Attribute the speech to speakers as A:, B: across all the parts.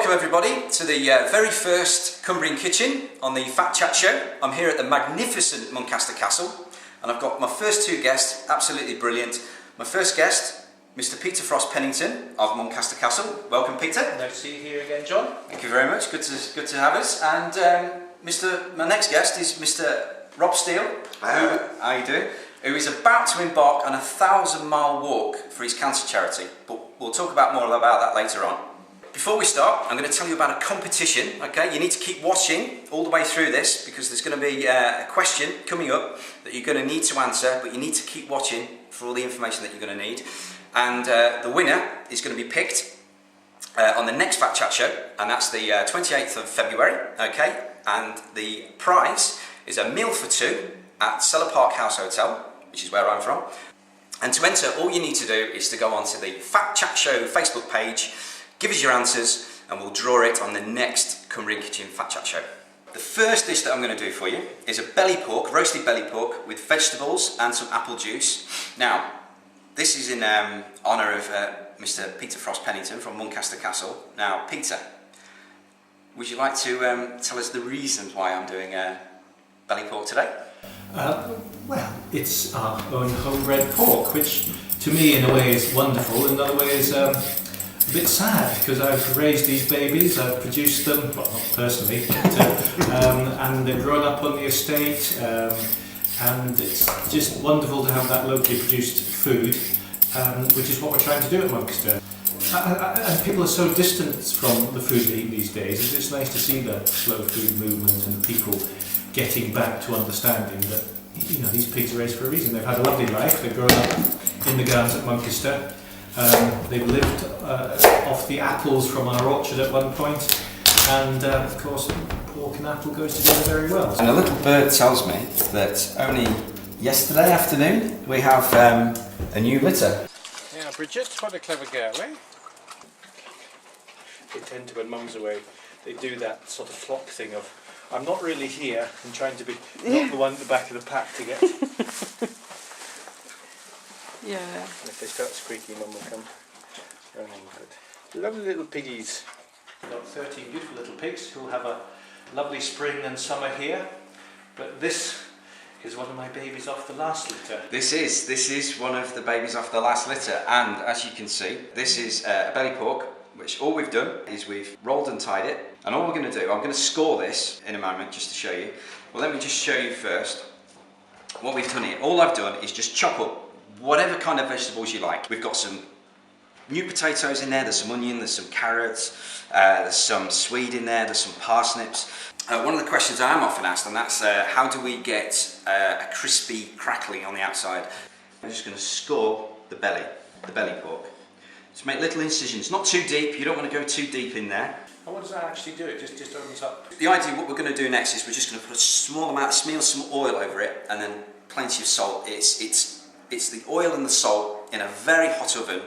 A: welcome everybody to the very first Cumbrian Kitchen on the Fat Chat Show. I'm here at the magnificent Muncaster Castle and I've got my first two guests, absolutely brilliant. My first guest, Mr. Peter Frost Pennington of Muncaster Castle. Welcome, Peter.
B: Nice to see you here again, John.
A: Thank you very much, good to have us. And my next guest is Mr. Rob Steele. How you doing? Who is about to embark on a 1,000-mile walk for his cancer charity, but we'll talk more about that later on. Before we start, I'm going to tell you about a competition, okay? You need to keep watching all the way through this because there's going to be a question coming up that you're going to need to answer, but you need to keep watching for all the information that you're going to need. And the winner is going to be picked on the next Fat Chat Show, and that's the 28th of February, okay? And the prize is a meal for two at Sella Park House Hotel, which is where I'm from. And to enter, all you need to do is to go onto the Fat Chat Show Facebook page, give us your answers, and we'll draw it on the next Cumbrian Kitchen Fat Chat Show. The first dish that I'm going to do for you is a belly pork, roasted belly pork with vegetables and some apple juice. Now, this is in honour of Mr. Peter Frost Pennington from Muncaster Castle. Now, Peter, would you like to tell us the reasons why I'm doing belly pork today?
B: Well, it's our own homebred pork, which to me in a way is wonderful, in another way is a bit sad because I've raised these babies, I've produced them, well not personally, but, and they've grown up on the estate, and it's just wonderful to have that locally produced food, which is what we're trying to do at Muncaster. And people are so distant from the food they eat these days. It's just nice to see the slow food movement and people getting back to understanding that, you know, these pigs are raised for a reason. They've had a lovely life. They've grown up in the gardens at Muncaster. They've lived off the apples from our orchard at one point, and of course, pork and apple goes together very well.
A: And a little bird tells me that only yesterday afternoon we have a new litter.
B: Yeah, Bridget, what a clever girl, eh? They tend to, when Mum's away, they do that sort of flock thing of, I'm not really here, and trying to be not the one at the back of the pack to get.
C: Yeah.
B: And if they start squeaking, Mum will come running. But lovely little piggies. We've got 13 beautiful little pigs who'll have a lovely spring and summer here. But this is one of my babies off the last litter.
A: This is one of the babies off the last litter, and as you can see, this is a belly pork, which all we've done is we've rolled and tied it. And all we're going to do, I'm going to score this in a moment just to show you. Well, let me just show you first what we've done here. All I've done is just chop up whatever kind of vegetables you like. We've got some new potatoes in there, there's some onion, there's some carrots, there's some swede in there, there's some parsnips. One of the questions I am often asked, and that's how do we get a crispy crackling on the outside? I'm just going to score the belly pork. Just make little incisions, not too deep, you don't want to go too deep in there.
B: And what does that actually do? It just opens up?
A: The idea, what we're going to do next is we're just going to put a small amount, smear some oil over it, and then plenty of salt. It's the oil and the salt in a very hot oven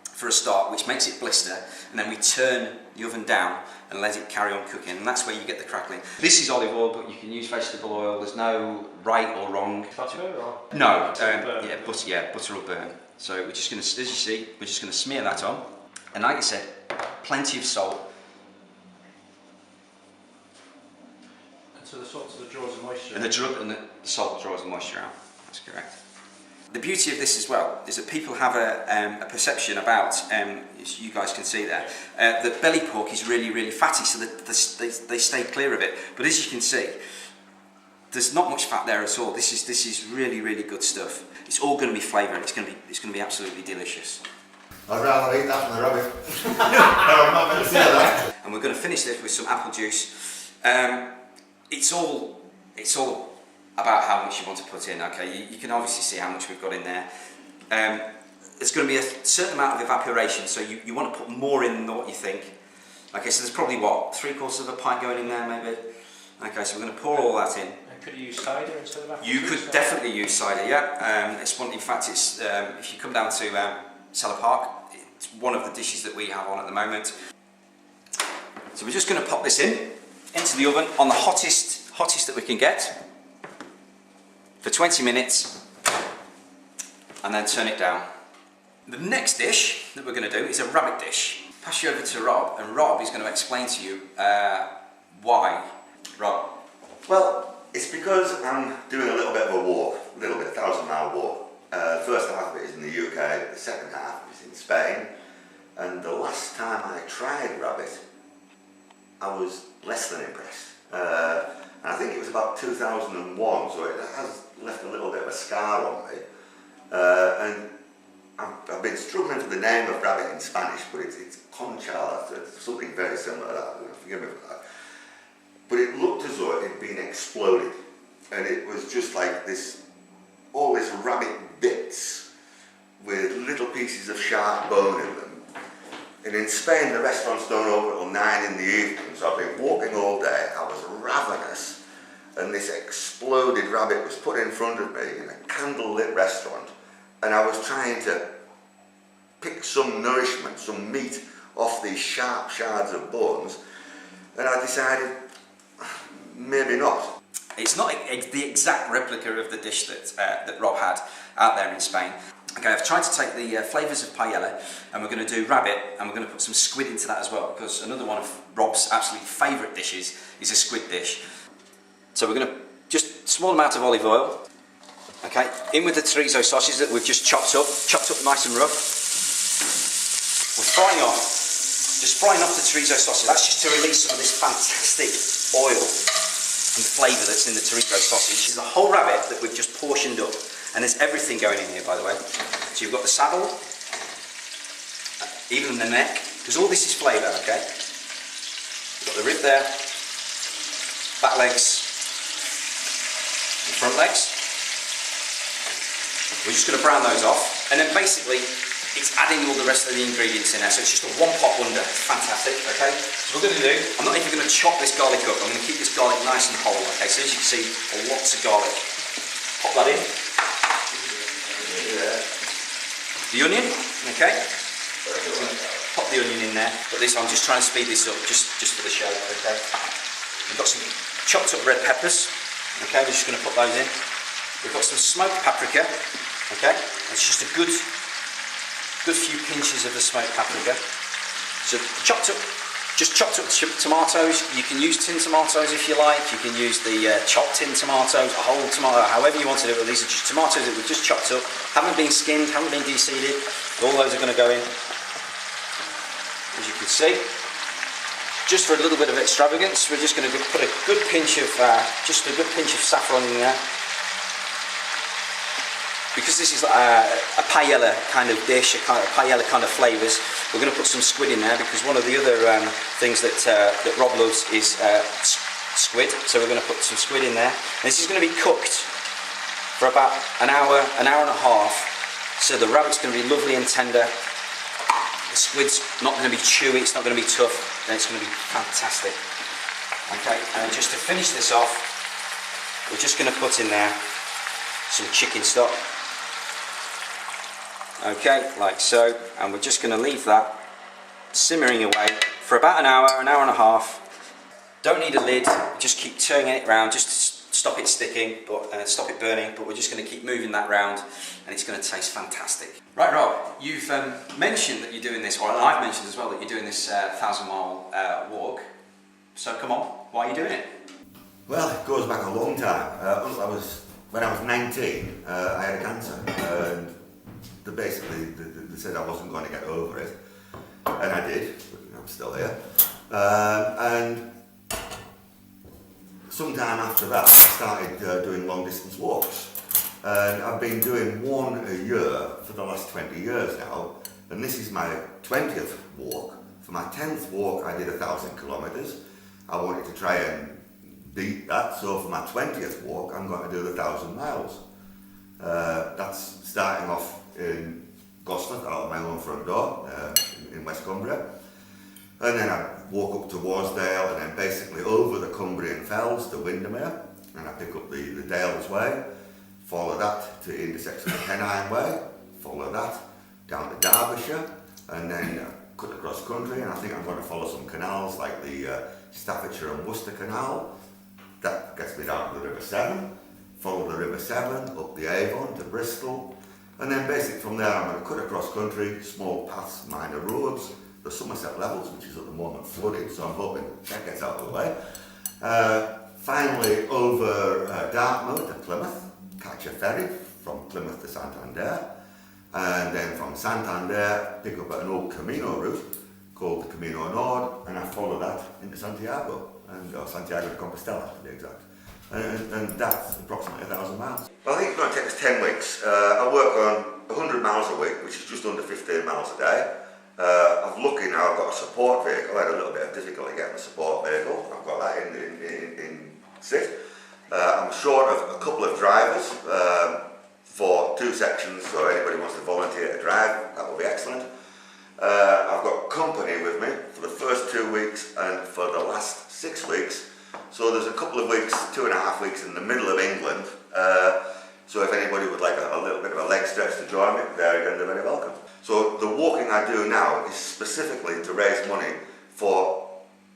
A: for a start, which makes it blister, and then we turn the oven down and let it carry on cooking, and that's where you get the crackling. This is olive oil, but you can use vegetable oil. There's no right or wrong.
B: Butter or?
A: No, butter or burn. So we're just going to, as you see, we're just going to smear that on, and like I said, plenty of salt.
B: And so the salt sort of draws the moisture.
A: And the salt draws the moisture out. That's correct. The beauty of this as well is that people have a perception about, as you guys can see there, that belly pork is really, really fatty, so that they stay clear of it. But as you can see, there's not much fat there at all. This is really, really good stuff. It's all going to be flavour, and it's going to be absolutely delicious.
D: I'd rather eat that than the rabbit. I'm not going to say that.
A: And we're going to finish this with some apple juice. It's all about how much you want to put in. Okay, you can obviously see how much we've got in there. There's going to be a certain amount of evaporation, so you want to put more in than what you think. Okay, so there's probably what, 3/4 of a pint going in there maybe. Okay, so we're going to pour all that in.
B: And could you use cider instead of apple
A: You
B: juice?
A: could definitely use cider, yeah. It's one. In fact, it's if you come down to Sella Park, it's one of the dishes that we have on at the moment. So we're just going to pop this into the oven on the hottest that we can get for 20 minutes, and then turn it down. The next dish that we're going to do is a rabbit dish. pass you over to Rob, and Rob is going to explain to you why. Rob?
D: Well, it's because I'm doing a little bit of a walk, a little bit, 1,000-mile walk. The first half of it is in the UK, the second half is in Spain, and the last time I tried rabbit, I was less than impressed. And I think it was about 2001, so it has left a little bit of a scar on me. And I've been struggling for the name of rabbit in Spanish, but it's concha, it's something very similar to that, forgive me for that. But it looked as though it had been exploded, and it was just like this, all this rabbit bits with little pieces of sharp bone in them. And in Spain, the restaurants don't open until 9 in the evening, so I've been walking all day. I was ravenous, and this exploded rabbit was put in front of me in a candle-lit restaurant, and I was trying to pick some nourishment, some meat off these sharp shards of bones, and I decided, maybe not.
A: It's not the exact replica of the dish that Rob had out there in Spain. Okay, I've tried to take the flavours of paella, and we're going to do rabbit, and we're going to put some squid into that as well, because another one of Rob's absolute favourite dishes is a squid dish. So we're going to just a small amount of olive oil. Okay, in with the chorizo sausage that we've just chopped up nice and rough. We're frying off the chorizo sausage. That's just to release some of this fantastic oil and flavour that's in the chorizo sausage. There's a whole rabbit that we've just portioned up, and there's everything going in here, by the way. So you've got the saddle, even the neck, because all this is flavour, okay? You've got the rib there, back legs, and front legs. We're just going to brown those off, and then basically it's adding all the rest of the ingredients in there, so it's just a one-pot wonder. Fantastic, okay? So what we're going to do, I'm not even going to chop this garlic up, I'm going to keep this garlic nice and whole, okay? So as you can see, lots of garlic. Pop that in. The onion, okay? Pop the onion in there, but this, I'm just trying to speed this up, just for the show, okay? We've got some chopped up red peppers, okay? We're just going to put those in. We've got some smoked paprika, okay? It's just a good few pinches of the smoked paprika. So chopped up tomatoes. You can use tin tomatoes if you like. You can use the chopped tin tomatoes, a whole tomato, however you want to do it. These are just tomatoes that we've just chopped up, haven't been skinned, haven't been de-seeded. All those are going to go in, as you can see. Just for a little bit of extravagance, we're just going to put a good pinch of saffron in there. Because this is a paella kind of dish, a paella kind of flavours, we're going to put some squid in there, because one of the other things that Rob loves is squid. So we're going to put some squid in there. And this is going to be cooked for about an hour and a half. So the rabbit's going to be lovely and tender. The squid's not going to be chewy, it's not going to be tough, and it's going to be fantastic. Okay, and just to finish this off, we're just going to put in there some chicken stock. Okay, like so, and we're just going to leave that simmering away for about an hour and a half. Don't need a lid, just keep turning it around just to stop it sticking, but stop it burning, but we're just going to keep moving that round, and it's going to taste fantastic. Right, Rob, you've mentioned that you're doing this, or I've mentioned as well that you're doing this 1,000-mile walk, so come on, why are you doing it?
D: Well, it goes back a long time. When I was 19, I had a cancer, and they said I wasn't going to get over it, and I did, but I'm still here. And sometime after that, I started doing long distance walks, and I've been doing one a year for the last 20 years now, and this is my 20th walk. For my 10th walk, I did 1,000 kilometres. I wanted to try and beat that, so for my 20th walk I'm going to do 1,000 miles. That's starting off in Gosford, out of my own front door, in West Cumbria, and then I walk up to Warsdale, and then basically over the Cumbrian Fells to Windermere, and I pick up the Dales Way, follow that to the intersection of Pennine Way, follow that down to Derbyshire, and then cut across country, and I think I'm going to follow some canals like the Staffordshire and Worcester Canal. That gets me down to the River Severn, follow the River Severn, up the Avon to Bristol, and then basically from there I'm going to cut across country, small paths, minor roads, the Somerset Levels, which is at the moment flooded, so I'm hoping that gets out of the way. Finally over Dartmouth to Plymouth, catch a ferry from Plymouth to Santander, and then from Santander pick up an old Camino route called the Camino Nord, and I follow that into Santiago, or Santiago de Compostela to be exact. And that's approximately 1,000 miles. Well, I think it's going to take us 10 weeks. I work on 100 miles a week, which is just under 15 miles a day. I'm lucky now, I've got a support vehicle. I had a little bit of difficulty getting a support vehicle. I've got that in sit. I'm short of a couple of drivers for 2 sections, so anybody wants to volunteer to drive, that will be excellent. I've got company with me for the first 2 weeks and for the last 6 weeks. So there's a couple of weeks, 2.5 weeks in the middle of England. So if anybody would like a little bit of a leg stretch to join me, there again, they're very welcome. So the walking I do now is specifically to raise money for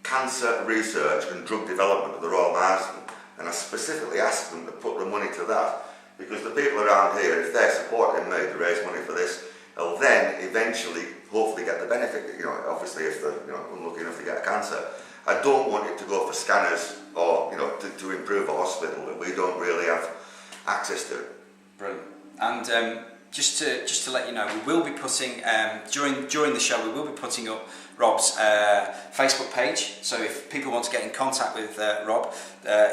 D: cancer research and drug development at the Royal Marsden. And I specifically asked them to put the money to that, because the people around here, if they're supporting me to raise money for this, they'll then eventually, hopefully get the benefit, obviously if they're unlucky enough to get a cancer. I don't want it to go for scanners or, to improve a hospital that we don't really have access to.
A: Brilliant. And just to let you know, we will be putting, during the show, we will be putting up Rob's Facebook page. So if people want to get in contact with Rob,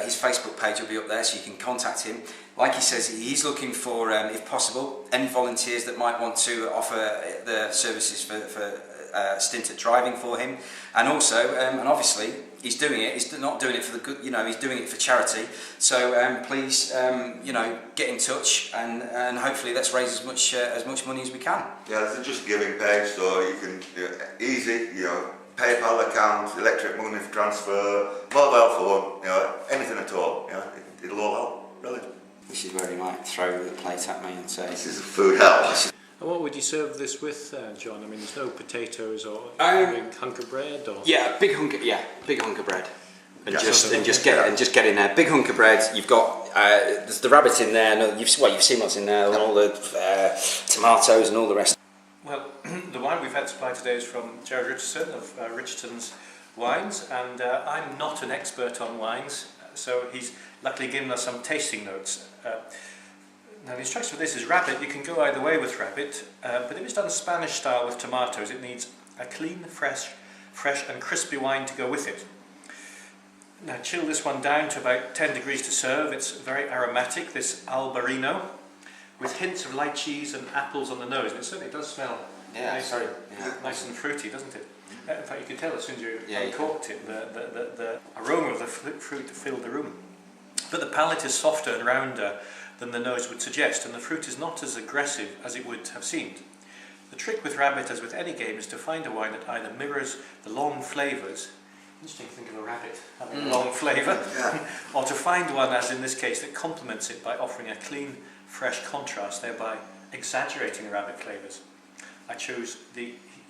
A: his Facebook page will be up there, so you can contact him. Like he says, he's looking for, if possible, any volunteers that might want to offer the services for stint at driving for him, and also, and obviously, he's doing it. He's not doing it for the good, he's doing it for charity. So please, get in touch, and hopefully let's raise as much money as we can.
D: Yeah, there's a Just Giving page, so you can easy, PayPal account, electric money transfer, mobile phone, anything at all. It'll all help. Brilliant.
A: This is where he might throw the plate at me and say,
D: "This is a food hell."
B: And what would you serve this with, John? I mean, there's no potatoes or big hunk of bread, or
A: big hunk of bread, and just get in there. Big hunk of bread. You've got there's the rabbit in there. No, you've seen what's in there, and all the tomatoes and all the rest.
B: Well, the wine we've had supplied today is from Gerard Richardson of Richardson's Wines, and I'm not an expert on wines, so he's luckily given us some tasting notes. Now the instruction for this is rabbit. You can go either way with rabbit, but if it's done Spanish style with tomatoes, it needs a clean, fresh and crispy wine to go with it. Now chill this one down to about 10 degrees to serve. It's very aromatic, this Albarino, with hints of light cheese and apples on the nose. And it certainly does smell nice and fruity, doesn't it? In fact, you can tell as soon as you uncorked it, the aroma of the fruit filled the room. But the palate is softer and rounder than the nose would suggest, and the fruit is not as aggressive as it would have seemed. The trick with rabbit, as with any game, is to find a wine that either mirrors the long flavours. Interesting to think of a rabbit having a long flavour, or to find one, as in this case, that complements it by offering a clean, fresh contrast, thereby exaggerating the rabbit flavours.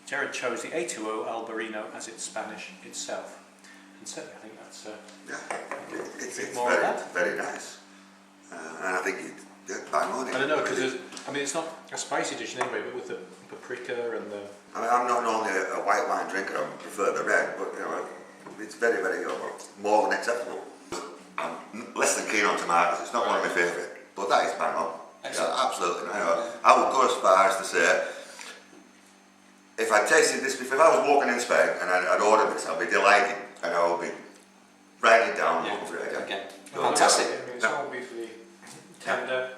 B: Gerard chose the A2O Albarino as its Spanish itself, and certainly I think that's
D: it's
B: more of that.
D: Very nice. And I think bang on it.
B: I don't know, because it's not a spicy dish anyway, but with the paprika and the...
D: I'm not normally a white wine drinker, I prefer the red, but it's very, very good, more than acceptable. I'm less than keen on tomatoes, it's not one of my favourite, but that is bang on. Absolutely. I would go as far as to say, if I tasted this before, if I was walking in Spain and I'd ordered this, I'd be delighted, and I would be writing it down and looking for it again.
A: Okay.
B: Well,
A: Fantastic.
B: It's all beautifully tender.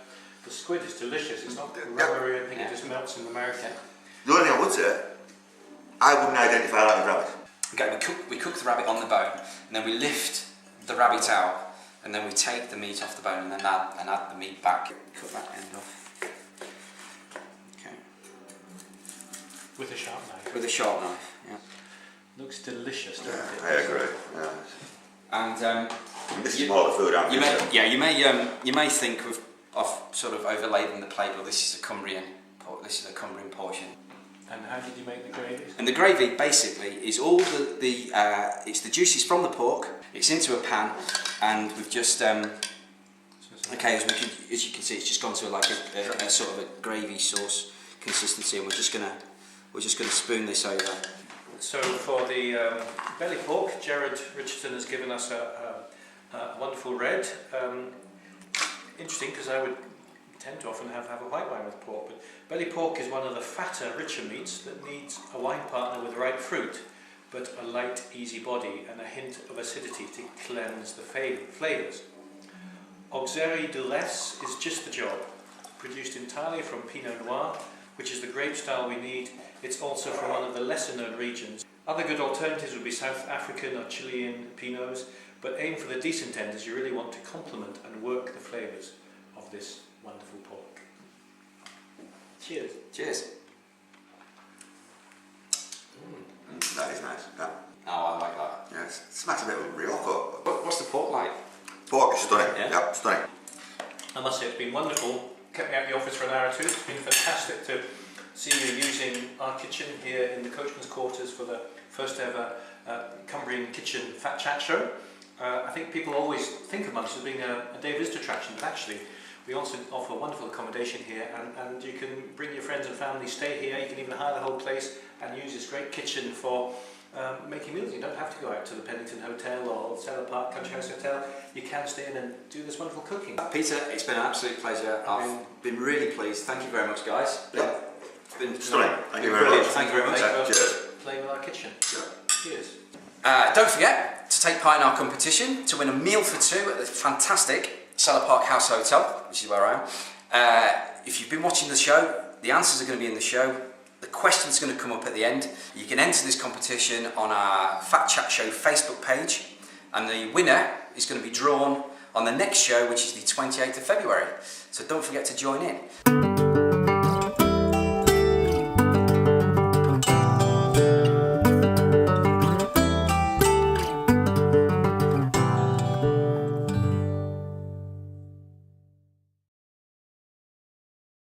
B: The squid is delicious. It's not rubbery or anything. It just melts in the mouth.
D: The only thing I would say, I wouldn't identify that as rabbit.
A: Okay, we cook the rabbit on the bone, and then we lift the rabbit out, and then we take the meat off the bone, and then add the meat back. Cut that end off. Okay.
B: With a sharp knife.
A: With a sharp knife. Yeah.
B: Looks delicious, doesn't it?
D: I agree. Yeah.
A: And
D: this is more the food I'm
A: you may think of sort of overladen the plate, but this is a Cumbrian portion.
B: And how did you make the gravy?
A: And the gravy basically is all it's the juices from the pork. It's into a pan, and we've just as you can see, it's just gone to a sort of a gravy sauce consistency, and we're just gonna spoon this over.
B: So for the belly pork, Gerard Richardson has given us a wonderful red. Interesting, because I would tend to often have a white wine with pork, but belly pork is one of the fatter, richer meats that needs a wine partner with the right fruit, but a light, easy body and a hint of acidity to cleanse the flavours. Auxerre de l'Es is just the job. Produced entirely from Pinot Noir, which is the grape style we need. It's also from one of the lesser known regions. Other good alternatives would be South African or Chilean Pinots, but aim for the decent end as you really want to complement and work the flavours of this wonderful pork. Cheers.
A: Cheers.
D: That is nice. Yeah.
A: Oh, I like that.
D: Yeah, it smacks a bit of Rioja.
A: What's the pork like?
D: Pork is stunning.
A: Yeah.
D: Yeah, stunning.
B: I must say it's been wonderful. Kept me out of the office for an hour or two. It's been fantastic to see you using our kitchen here in the coachman's quarters for the first ever Cumbrian Kitchen Fat Chat show. I think people always think of Muncaster as being a day visitor attraction, but actually we also offer wonderful accommodation here, and you can bring your friends and family, stay here. You can even hire the whole place and use this great kitchen for making meals. You don't have to go out to the Pennington Hotel or Sella Park Country House Hotel. You can stay in and do this wonderful cooking.
A: Peter, it's been an absolute pleasure. I've been really pleased. Thank you very much, guys.
D: Yeah.
A: It's been
D: Stunning. Thank you very much.
A: Thank you very much.
D: Cheers.
B: Playing with our kitchen.
D: Yeah.
B: Cheers.
A: Don't forget to take part in our competition to win a meal for two at the fantastic Sella Park House Hotel, which is where I am. If you've been watching the show, the answers are going to be in the show. The question's going to come up at the end. You can enter this competition on our Fat Chat Show Facebook page, and the winner is going to be drawn on the next show, which is the 28th of February. So don't forget to join in.